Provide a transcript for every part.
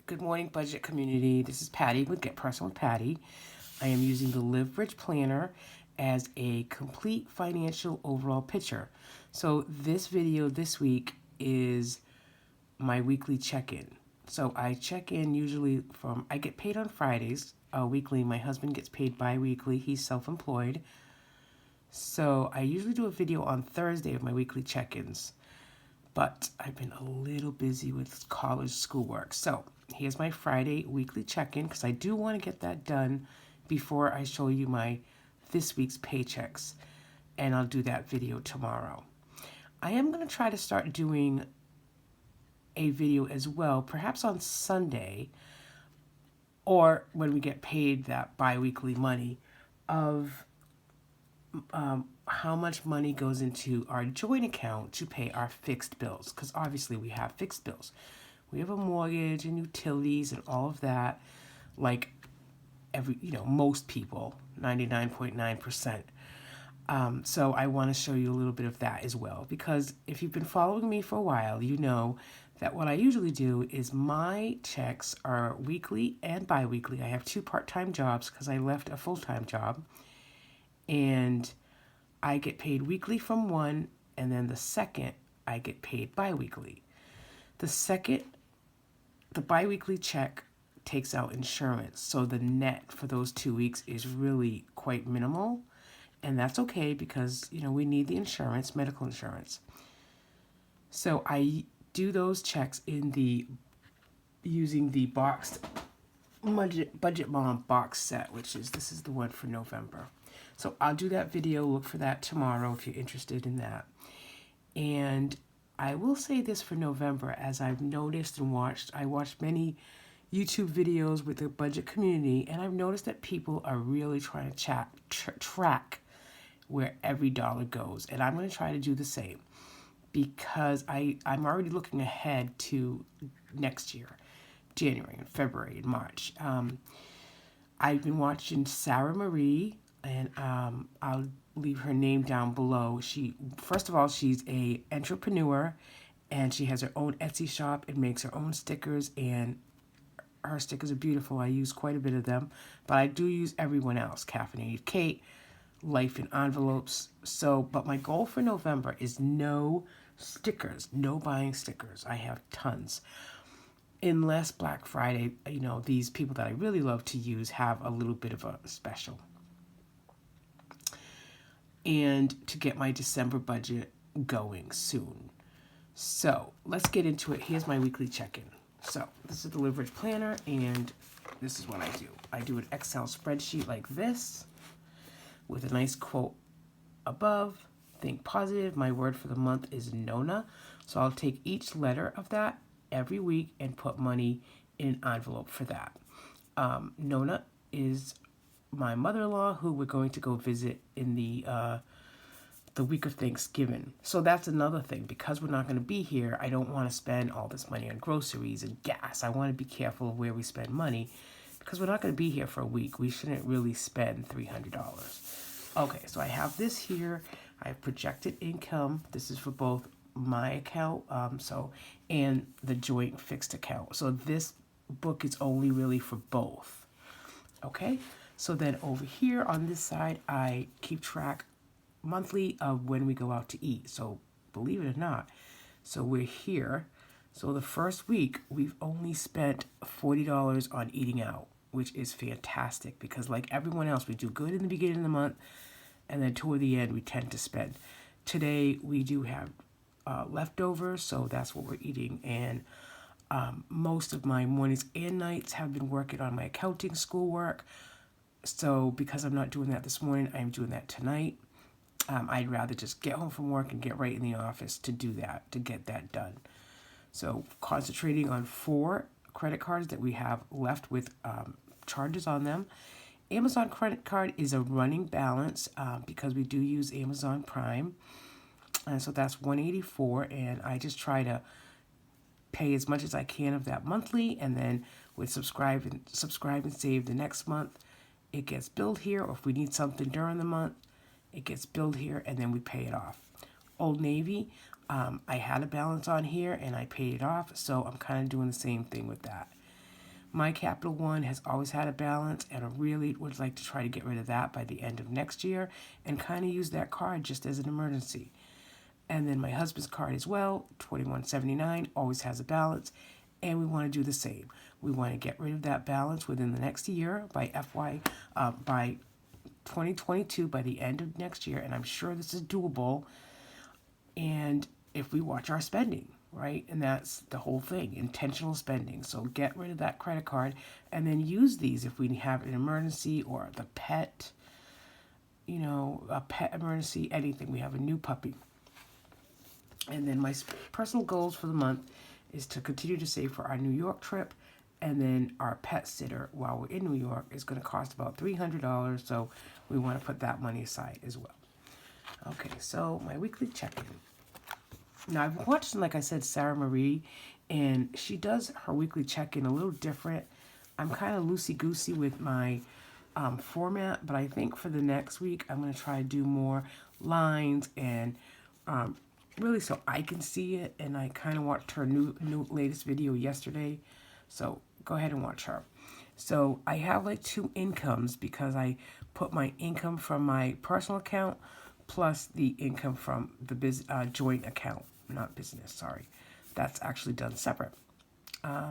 Good morning, budget community. This is Patty with Get Personal with Patty. I am using the Live Rich Planner as a complete financial overall picture. So this video this week is my weekly check-in. So I check in usually I get paid on Fridays weekly. My husband gets paid bi-weekly. He's self-employed. So I usually do a video on Thursday of my weekly check-ins. But I've been a little busy with college schoolwork. So here's my Friday weekly check-in because I do want to get that done before I show you this week's paychecks. And I'll do that video tomorrow. I am going to try to start doing a video as well, perhaps on Sunday or when we get paid that bi-weekly money of how much money goes into our joint account to pay our fixed bills, because obviously we have fixed bills. We have a mortgage and utilities and all of that, like most people, 99.9%. So I want to show you a little bit of that as well, because if you've been following me for a while, you know that what I usually do is my checks are weekly and bi-weekly. I have 2 part-time jobs because I left a full-time job, and I get paid weekly from one, and then the second I get paid bi-weekly. The bi-weekly check takes out insurance, so the net for those 2 weeks is really quite minimal, and that's okay because we need the insurance, medical insurance. So I do those checks using the boxed Budget Mom box set, this is the one for November. So I'll do that video. Look for that tomorrow if you're interested in that. And I will say this for November, as I've noticed and I watched many YouTube videos with the budget community, and I've noticed that people are really trying to track where every dollar goes. And I'm going to try to do the same because I'm already looking ahead to next year, January and February and March. I've been watching SaraMarie, and I'll leave her name down below. First of all, she's a entrepreneur, and she has her own Etsy shop and makes her own stickers, and her stickers are beautiful. I use quite a bit of them, but I do use everyone else, Caffeinated Cait, Life in Envelopes. But my goal for November is no stickers, no buying stickers. I have tons. Unless Black Friday, these people that I really love to use have a little bit of a special. And to get my December budget going soon. So let's get into it. Here's my weekly check-in. So this is the Live Rich Planner, and this is what I do. I do an Excel spreadsheet like this with a nice quote above. Think positive. My word for the month is Nona. So I'll take each letter of that every week and put money in an envelope for that. Nona is my mother-in-law, who we're going to go visit in the week of Thanksgiving. So that's another thing. Because we're not going to be here, I don't want to spend all this money on groceries and gas. I want to be careful of where we spend money because we're not going to be here for a week. We shouldn't really spend $300. Okay, so I have this here. I have projected income. This is for both my account and the joint fixed account. So this book is only really for both. Okay, so then over here on this side, I keep track monthly of when we go out to eat. So believe it or not, so we're here. So the first week, we've only spent $40 on eating out, which is fantastic because like everyone else, we do good in the beginning of the month, and then toward the end, we tend to spend. Today, we do have leftovers, so that's what we're eating. And most of my mornings and nights have been working on my accounting schoolwork. So because I'm not doing that this morning, I'm doing that tonight. I'd rather just get home from work and get right in the office to do that, to get that done. So concentrating on 4 credit cards that we have left with charges on them. Amazon credit card is a running balance because we do use Amazon Prime. And so that's $184, and I just try to pay as much as I can of that monthly, and then with subscribe and save the next month, it gets billed here, or if we need something during the month, it gets billed here, and then we pay it off. Old Navy, I had a balance on here, and I paid it off, so I'm kind of doing the same thing with that. My Capital One has always had a balance, and I really would like to try to get rid of that by the end of next year and kind of use that card just as an emergency. And then my husband's card as well, 2179, always has a balance, and we want to do the same. We want to get rid of that balance within the next year by 2022, by the end of next year, and I'm sure this is doable. And if we watch our spending, right? And that's the whole thing, intentional spending. So get rid of that credit card and then use these if we have an emergency or the pet, a pet emergency, anything. We have a new puppy. And then my personal goals for the month is to continue to save for our New York trip. And then our pet sitter while we're in New York is going to cost about $300. So we want to put that money aside as well. Okay, so my weekly check-in. Now, I've watched, like I said, SaraMarie, and she does her weekly check-in a little different. I'm kind of loosey-goosey with my format, but I think for the next week, I'm going to try to do more lines and really so I can see it. And I kind of watched her new latest video yesterday, so go ahead and watch her. So I have like 2 incomes because I put my income from my personal account plus the income from the joint account. Not business, sorry. That's actually done separate.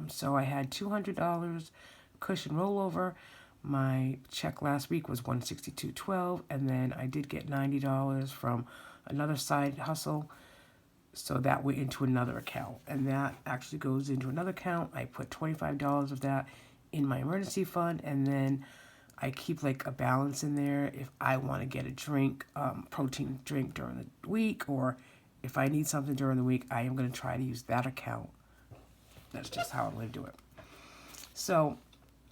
So I had $200 cushion rollover. My check last week was $162.12, and then I did get $90 from another side hustle. So that went into another account, and that actually goes into another account. I put $25 of that in my emergency fund, and then I keep like a balance in there if I want to get a drink, protein drink during the week, or if I need something during the week, I am going to try to use that account. That's just how I'm going to do it. So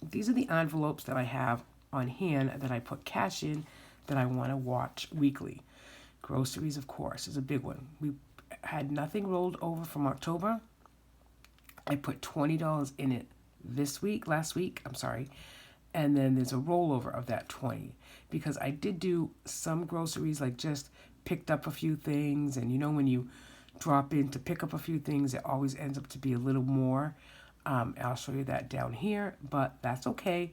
these are the envelopes that I have on hand that I put cash in that I want to watch weekly. Groceries, of course, is a big one. We had nothing rolled over from October. I put $20 in it last week, and then there's a rollover of that 20 because I did do some groceries, like just picked up a few things, and when you drop in to pick up a few things, it always ends up to be a little more. I'll show you that down here, but that's okay.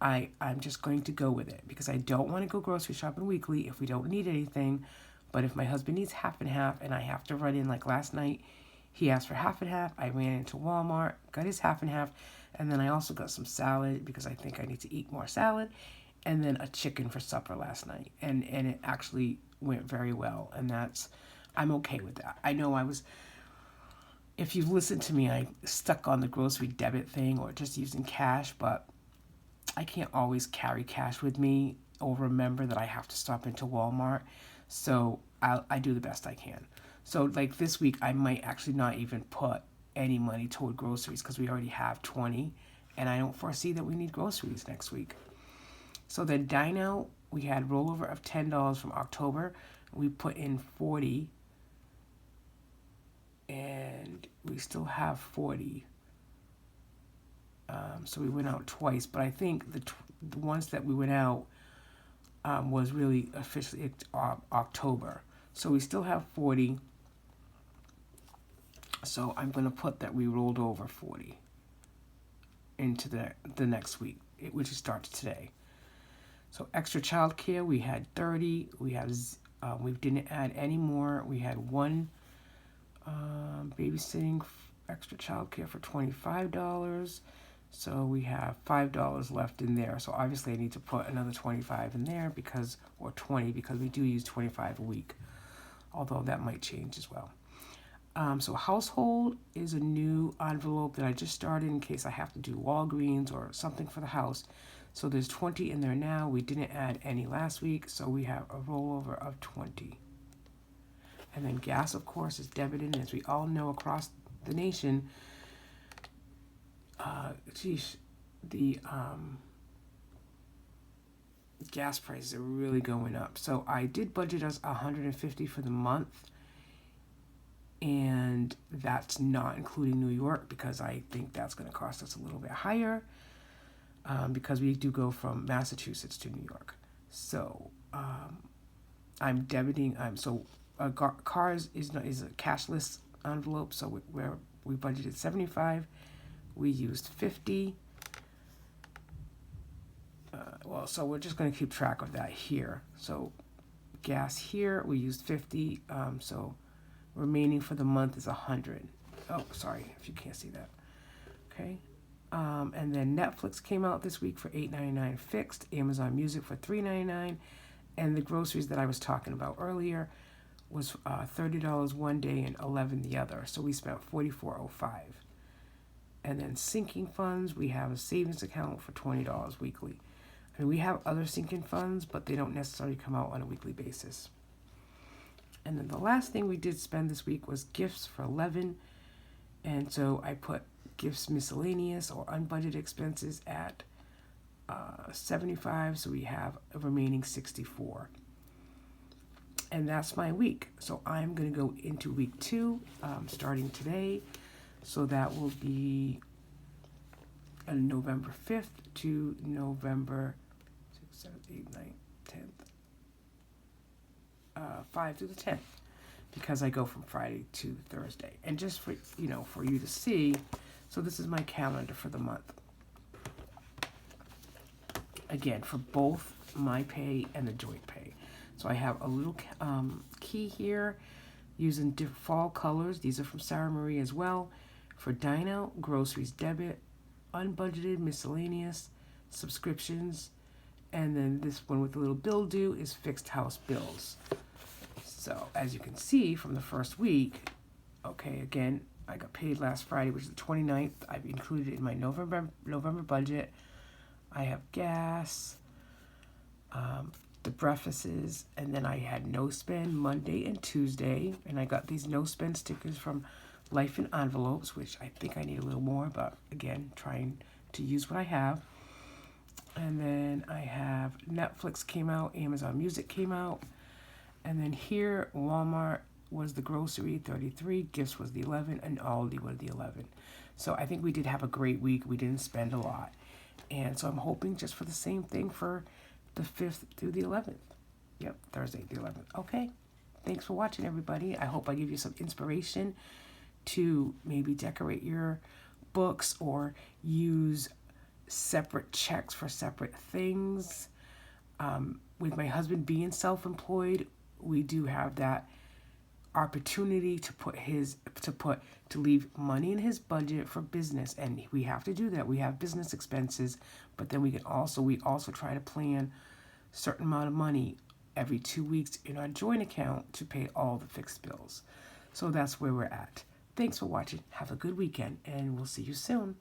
I'm just going to go with it because I don't want to go grocery shopping weekly if we don't need anything. But if my husband needs half and half and I have to run in, like last night, he asked for half and half. I ran into Walmart, got his half and half, and then I also got some salad because I think I need to eat more salad, and then a chicken for supper last night. And it actually went very well, and I'm okay with that. I know if you've listened to me, I stuck on the grocery debit thing or just using cash, but I can't always carry cash with me or remember that I have to stop into Walmart. So I do the best I can. So like this week, I might actually not even put any money toward groceries because we already have 20, and I don't foresee that we need groceries next week. So the dine out, we had rollover of $10 from October. We put in 40, and we still have 40. So we went out twice, but I think the ones that we went out was really officially October. So we still have 40. So I'm going to put that we rolled over 40 into the next week, which starts today. So extra childcare, we had 30. We didn't add any more. We had one babysitting extra childcare for $25. So we have $5 left in there. So obviously I need to put another 25 in there or 20 because we do use 25 a week. Although that might change as well. So household is a new envelope that I just started in case I have to do Walgreens or something for the house. So there's 20 in there now. We didn't add any last week, so we have a rollover of 20. And then gas, of course, is debited. And as we all know across the nation, the gas prices are really going up. So I did budget us $150 for the month. And that's not including New York because I think that's going to cost us a little bit higher because we do go from Massachusetts to New York. So I'm debiting. Cars is a cashless envelope. So we budgeted $75. We used $50. well, so we're just going to keep track of that here. So gas here, we used 50. So remaining for the month is 100. Oh, sorry if you can't see that. Okay. And then Netflix came out this week for $8.99 fixed, Amazon Music for $3.99, and the groceries that I was talking about earlier was $30 one day and $11 the other. So we spent $44.05. And then sinking funds, we have a savings account for $20 weekly. I mean, we have other sinking funds, but they don't necessarily come out on a weekly basis. And then the last thing we did spend this week was gifts for $11. And so I put gifts miscellaneous or unbudgeted expenses at $75. So we have a remaining $64. And that's my week. So I'm going to go into week 2 starting today. So that will be November 5th to November 6th, 7th, 8th, 9th, 10th, 5 to the 10th, because I go from Friday to Thursday. And just for for you to see, so this is my calendar for the month. Again, for both my pay and the joint pay. So I have a little key here using fall colors. These are from SaraMarie as well. For dine out, groceries debit, unbudgeted miscellaneous, subscriptions, and then this one with the little bill due is fixed house bills. So as you can see from the first week, okay, again, I got paid last Friday, which is the 29th. I've included it in my November budget. I have gas, the breakfasts, and then I had no spend Monday and Tuesday, and I got these no spend stickers from Life in Envelopes, which I think I need a little more, but again, trying to use what I have. And then I have Netflix came out, Amazon Music came out, and then here Walmart was the grocery, 33, gifts was the 11, and Aldi was the 11. So I think we did have a great week. We didn't spend a lot. And so I'm hoping just for the same thing for the 5th through the 11th. Yep, Thursday the 11th. Okay, thanks for watching, everybody. I hope I give you some inspiration to maybe decorate your books or use separate checks for separate things. With my husband being self-employed, we do have that opportunity to leave money in his budget for business, and we have to do that. We have business expenses, but then we also try to plan a certain amount of money every 2 weeks in our joint account to pay all the fixed bills. So that's where we're at. Thanks for watching. Have a good weekend, and we'll see you soon.